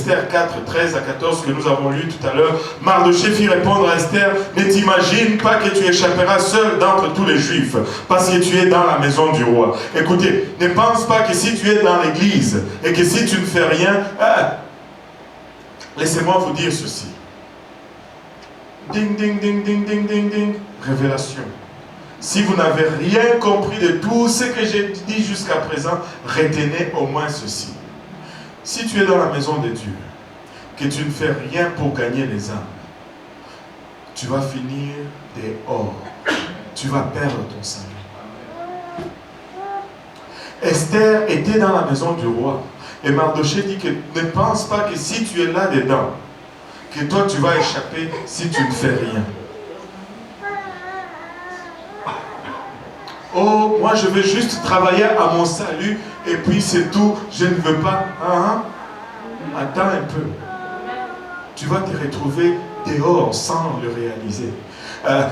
Esther 4, 13 à 14 que nous avons lu tout à l'heure. Mardochée fit répondre à Esther, ne t'imagine pas que tu échapperas seul d'entre tous les Juifs, parce que tu es dans la maison du roi. Écoutez, ne pense pas que si tu es dans l'église et que si tu ne fais rien, laissez-moi vous dire ceci. Ding, ding, ding, ding, ding, ding, ding. Révélation. Si vous n'avez rien compris de tout ce que j'ai dit jusqu'à présent, retenez au moins ceci. Si tu es dans la maison de Dieu, que tu ne fais rien pour gagner les âmes, tu vas finir dehors. Tu vas perdre ton salut. Esther était dans la maison du roi. Et Mardochée dit que ne pense pas que si tu es là-dedans, que toi tu vas échapper si tu ne fais rien. Oh, moi je veux juste travailler à mon salut et puis c'est tout, je ne veux pas. Attends un peu. Tu vas te retrouver dehors sans le réaliser.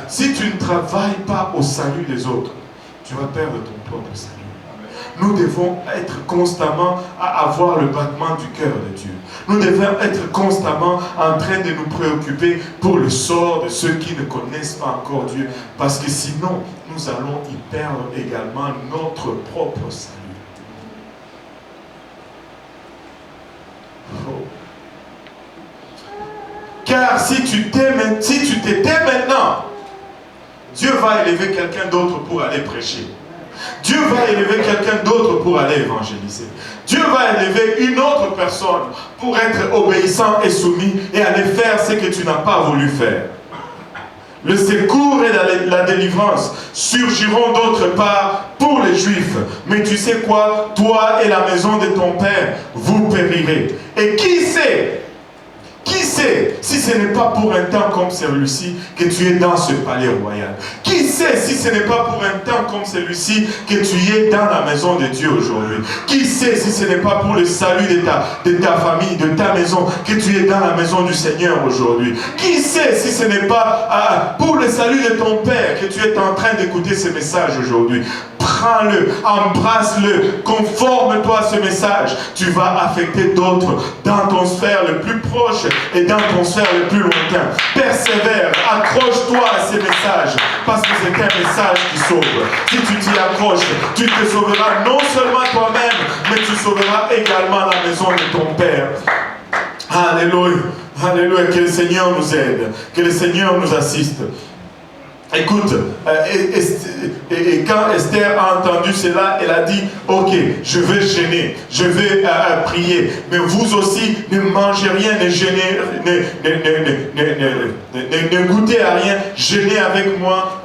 Si tu ne travailles pas au salut des autres, tu vas perdre ton propre salut. Nous devons être constamment à avoir le battement du cœur de Dieu. Nous devons être constamment en train de nous préoccuper pour le sort de ceux qui ne connaissent pas encore Dieu. Parce que sinon, nous allons y perdre également notre propre salut. Oh. Car si tu t'étais maintenant, Dieu va élever quelqu'un d'autre pour aller prêcher. Dieu va élever quelqu'un d'autre pour aller évangéliser. Dieu va élever une autre personne pour être obéissant et soumis et aller faire ce que tu n'as pas voulu faire. Le secours et la délivrance surgiront d'autre part pour les Juifs. Mais tu sais quoi? Toi et la maison de ton père, vous périrez. Et qui sait si ce n'est pas pour un temps comme celui-ci que tu es dans ce palais royal? Qui sait si ce n'est pas pour un temps comme celui-ci que tu es dans la maison de Dieu aujourd'hui? Qui sait si ce n'est pas pour le salut de ta famille, de ta maison, que tu es dans la maison du Seigneur aujourd'hui? Qui sait si ce n'est pas pour le salut de ton Père que tu es en train d'écouter ce message aujourd'hui? Prends-le, embrasse-le, conforme-toi à ce message. Tu vas affecter d'autres dans ton sphère le plus proche et dans ton sphère le plus lointain. Persévère, accroche-toi à ces messages parce que c'est un message qui sauve. Si tu t'y accroches, tu te sauveras non seulement toi-même, mais tu sauveras également la maison de ton Père. Alléluia, alléluia, que le Seigneur nous aide, que le Seigneur nous assiste. Écoute, et quand Esther a entendu cela, elle a dit, ok, je vais jeûner, je vais prier, mais vous aussi ne mangez rien, ne jeûnez, ne goûtez à rien, jeûnez avec moi,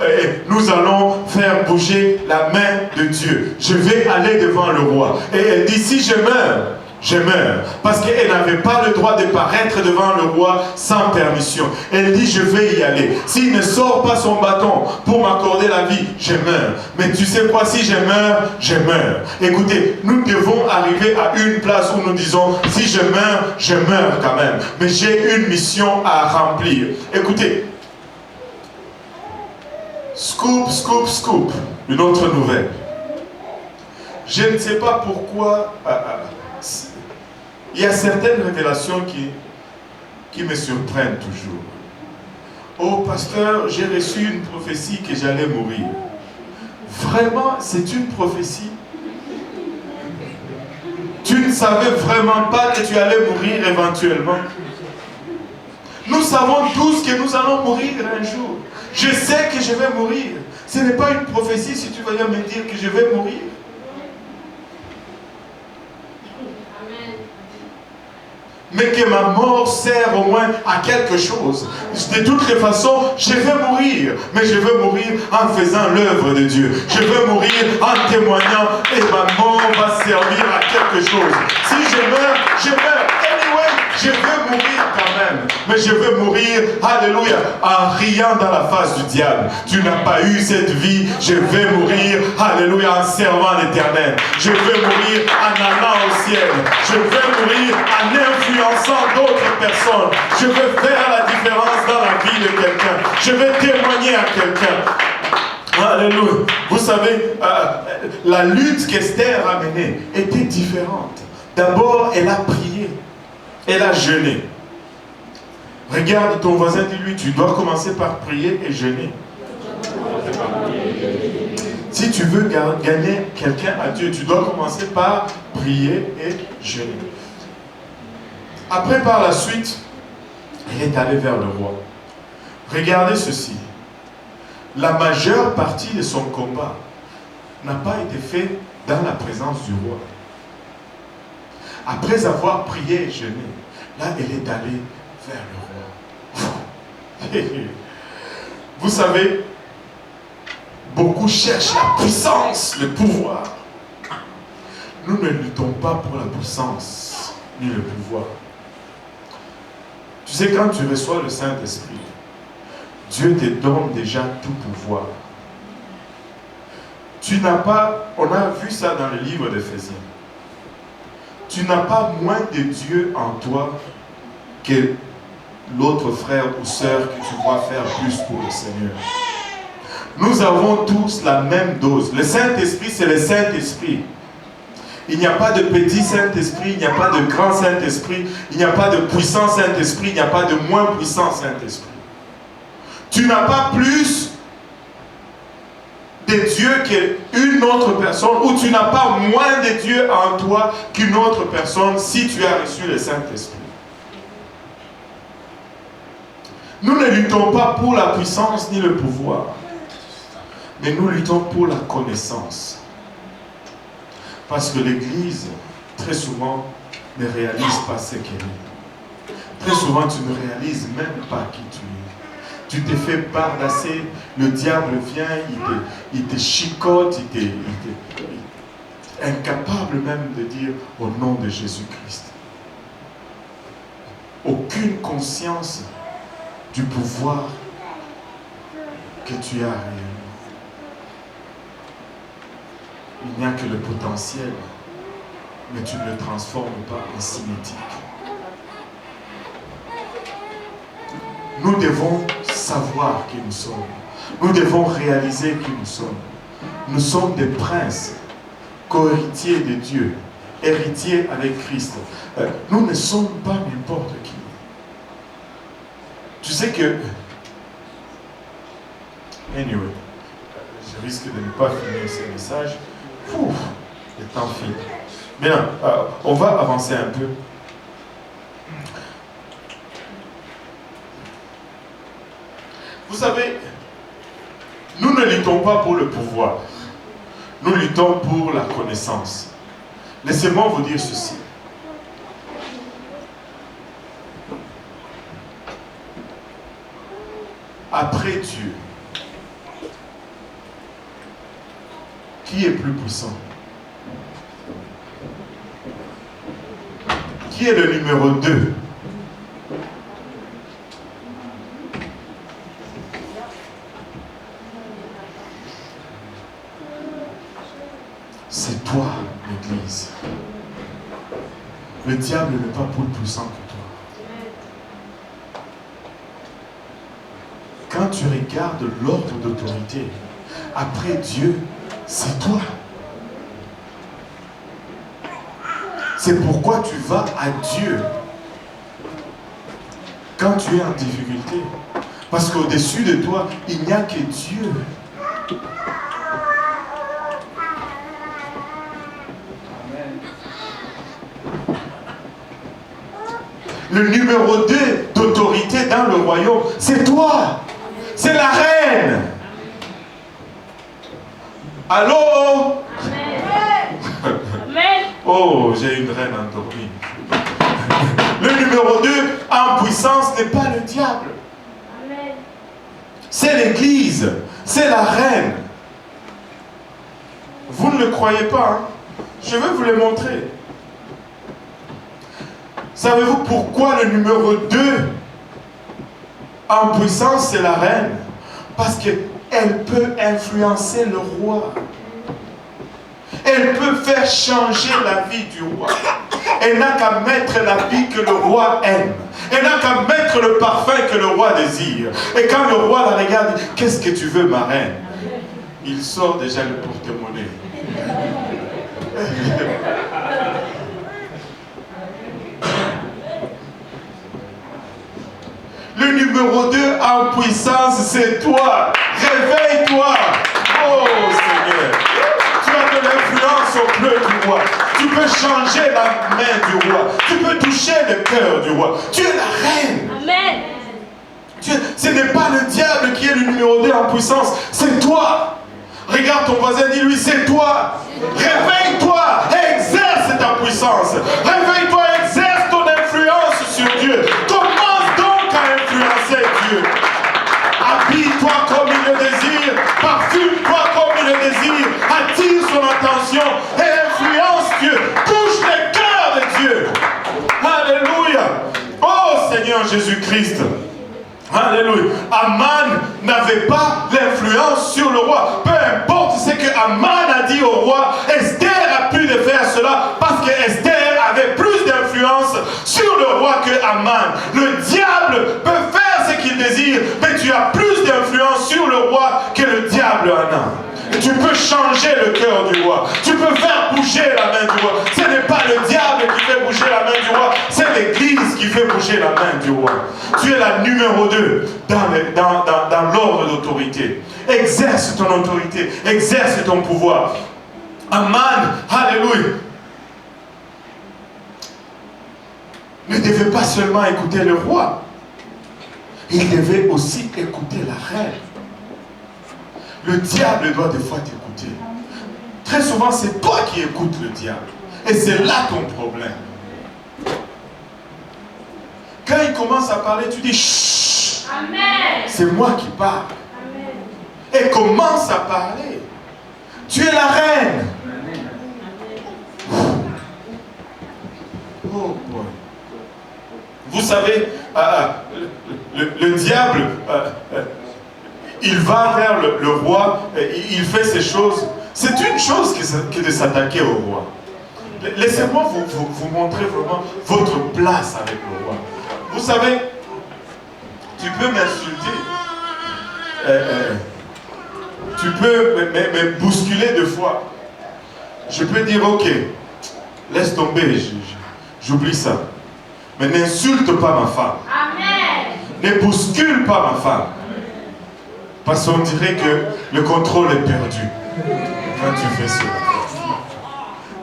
nous allons faire bouger la main de Dieu. Je vais aller devant le roi. Et elle dit, si je meurs, je meurs. Parce qu'elle n'avait pas le droit de paraître devant le roi sans permission. Elle dit, je vais y aller. S'il ne sort pas son bâton pour m'accorder la vie, je meurs. Mais tu sais quoi, si je meurs, je meurs. Écoutez, nous devons arriver à une place où nous disons, si je meurs quand même. Mais j'ai une mission à remplir. Écoutez, scoop, scoop, scoop. Une autre nouvelle. Je ne sais pas pourquoi... il y a certaines révélations qui me surprennent toujours. Oh pasteur, j'ai reçu une prophétie que j'allais mourir. Vraiment, c'est une prophétie? Tu ne savais vraiment pas que tu allais mourir éventuellement? Nous savons tous que nous allons mourir un jour. Je sais que je vais mourir. Ce n'est pas une prophétie si tu venais me dire que je vais mourir. Mais que ma mort sert au moins à quelque chose. De toutes les façons, je vais mourir. Mais je veux mourir en faisant l'œuvre de Dieu. Je veux mourir en témoignant et ma mort va servir à quelque chose. Si je meurs, je meurs. Anyway, je veux mourir quand même. Mais je veux mourir, alléluia, en riant dans la face du diable. Tu n'as pas eu cette vie, je vais mourir, alléluia, en servant l'Éternel. Je veux mourir en allant au ciel. Je veux mourir en influençant d'autres personnes. Je veux faire la différence dans la vie de quelqu'un. Je veux témoigner à quelqu'un. Alléluia. Vous savez, la lutte qu'Esther a menée était différente. D'abord, elle a prié. Elle a jeûné. Regarde ton voisin, dis-lui, tu dois commencer par prier et jeûner. Si tu veux gagner quelqu'un à Dieu, tu dois commencer par prier et jeûner. Après, par la suite, elle est allée vers le roi. Regardez ceci. La majeure partie de son combat n'a pas été fait dans la présence du roi. Après avoir prié et jeûné, là, elle est allée vers le roi. Vous savez, beaucoup cherchent la puissance, le pouvoir. Nous ne luttons pas pour la puissance ni le pouvoir. Tu sais, quand tu reçois le Saint-Esprit, Dieu te donne déjà tout pouvoir. Tu n'as pas, on a vu ça dans le livre d'Éphésiens, tu n'as pas moins de Dieu en toi que l'autre frère ou sœur que tu dois faire plus pour le Seigneur. Nous avons tous la même dose. Le Saint-Esprit, c'est le Saint-Esprit. Il n'y a pas de petit Saint-Esprit, il n'y a pas de grand Saint-Esprit, il n'y a pas de puissant Saint-Esprit, il n'y a pas de moins puissant Saint-Esprit. Tu n'as pas plus de Dieu qu'une autre personne, ou tu n'as pas moins de Dieu en toi qu'une autre personne si tu as reçu le Saint-Esprit. Nous ne luttons pas pour la puissance ni le pouvoir, mais nous luttons pour la connaissance. Parce que l'Église, très souvent, ne réalise pas ce qu'elle est. Très souvent, tu ne réalises même pas qui tu es. Tu t'es fait bardasser, le diable vient, il te chicote, il est incapable même de dire au nom de Jésus-Christ. Aucune conscience du pouvoir que tu as réellement. Il n'y a que le potentiel, mais tu ne le transformes pas en cinétique. Nous devons savoir qui nous sommes. Nous devons réaliser qui nous sommes. Nous sommes des princes, co-héritiers de Dieu, héritiers avec Christ. Nous ne sommes pas n'importe qui. Tu sais que... Anyway, je risque de ne pas finir ce message. Ouf, le temps file. Bien, on va avancer un peu. Vous savez, nous ne luttons pas pour le pouvoir. Nous luttons pour la connaissance. Laissez-moi vous dire ceci. Après Dieu, qui est plus puissant? Qui est le numéro 2? C'est toi, l'Église. Le diable n'est pas plus puissant que toi. Quand tu regardes l'ordre d'autorité, après Dieu, c'est toi. C'est pourquoi tu vas à Dieu quand tu es en difficulté. Parce qu'au-dessus de toi, il n'y a que Dieu. Le numéro 2 d'autorité dans le royaume, c'est toi. C'est la reine. Allô? Amen. Oh, j'ai une reine endormie. Le numéro 2 en puissance n'est pas le diable. C'est l'Église. C'est la reine. Vous ne le croyez pas, hein? Je vais vous le montrer. Savez-vous pourquoi le numéro 2 en puissance, c'est la reine? Parce qu'elle peut influencer le roi. Elle peut faire changer la vie du roi. Elle n'a qu'à mettre l'habit que le roi aime. Elle n'a qu'à mettre le parfum que le roi désire. Et quand le roi la regarde, dit, qu'est-ce que tu veux, ma reine? Il sort déjà le porte-monnaie. numéro 2 en puissance, c'est toi. Réveille-toi. Oh Seigneur. Tu as de l'influence au bleu du roi. Tu peux changer la main du roi. Tu peux toucher le cœur du roi. Tu es la reine. Amen. Ce n'est pas le diable qui est le numéro 2 en puissance, c'est toi. Regarde ton voisin, dis-lui, c'est toi. Réveille-toi, exerce ta puissance. Réveille-toi, exerce ton influence sur Dieu. Commence donc à influencer Dieu. Habille-toi comme il le désire, parfume-toi comme il le désire, attire son attention et influence Dieu. Touche les cœurs de Dieu. Alléluia. Oh Seigneur Jésus-Christ. Alléluia. Aman n'avait pas l'influence sur le roi. Peu importe ce que Aman a dit au roi, Esther a pu de faire cela parce que Esther avait plus d'influence sur le roi que Aman. Le diable peut faire ce qu'il désire, mais tu as plus d'influence sur le roi que le diable en a. Tu peux changer le cœur du roi. Tu peux faire bouger la main du roi. Ce n'est pas le diable qui fait bouger la main du roi, c'est l'Église qui fait bouger la main du roi. Tu es la numéro 2 dans l'ordre d'autorité. Exerce ton autorité, exerce ton pouvoir. Aman, alléluia, ne devait pas seulement écouter le roi, il devait aussi écouter la reine. Le diable doit des fois t'écouter. Très souvent, c'est toi qui écoutes le diable. Et c'est là ton problème. Quand il commence à parler, tu dis chut. C'est moi qui parle. Amen. Et commence à parler. Tu es la reine. Oh boy. Vous savez, le diable, il va vers le roi, il fait ces choses. C'est une chose que de s'attaquer au roi. Laissez-moi vous montrer vraiment votre place avec le roi. Vous savez, tu peux m'insulter. Tu peux me bousculer deux fois. Je peux dire, ok, laisse tomber, j'oublie ça. Mais n'insulte pas ma femme. Amen. Ne bouscule pas ma femme. Parce qu'on dirait que le contrôle est perdu quand tu fais cela.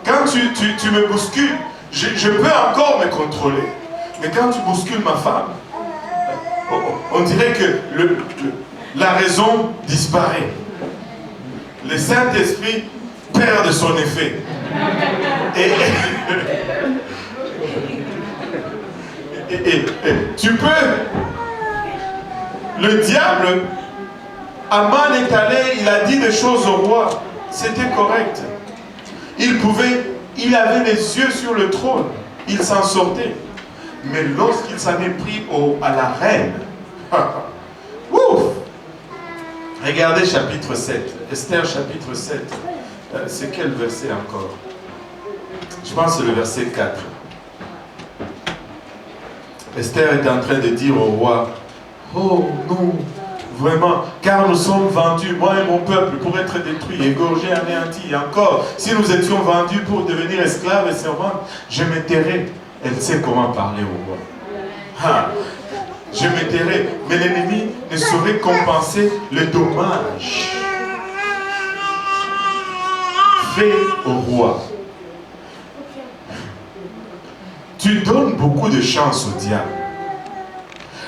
Quand tu me bouscules, je peux encore me contrôler. Mais quand tu bouscules ma femme, on dirait que la raison disparaît. Le Saint-Esprit perd de son effet. Et tu peux... Le diable, Aman est allé, il a dit des choses au roi. C'était correct. Il avait les yeux sur le trône. Il s'en sortait. Mais lorsqu'il s'en est pris à la reine, ouf! Regardez chapitre 7. Esther chapitre 7. C'est quel verset encore? Je pense que c'est le verset 4. Esther est en train de dire au roi, oh non, vraiment, car nous sommes vendus, moi et mon peuple, pour être détruits, égorgés, anéantis. Et encore, si nous étions vendus pour devenir esclaves et servantes, je me tairais. Elle sait comment parler au roi. Ah, je me tairais, mais l'ennemi ne saurait compenser le dommage fait au roi. Tu donnes beaucoup de chance au diable.